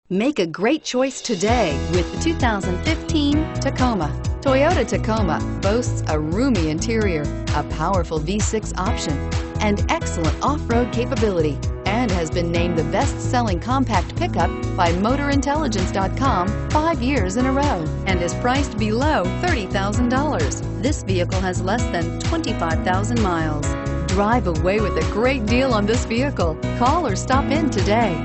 Make a great choice today with the 2015 Tacoma. Toyota Tacoma boasts a roomy interior, a powerful V6 option, and excellent off-road capability, and has been named the best-selling compact pickup by MotorIntelligence.com 5 years in a row, and is priced below $30,000. This vehicle has less than 25,000 miles. Drive away with a great deal on this vehicle. Call or stop in today.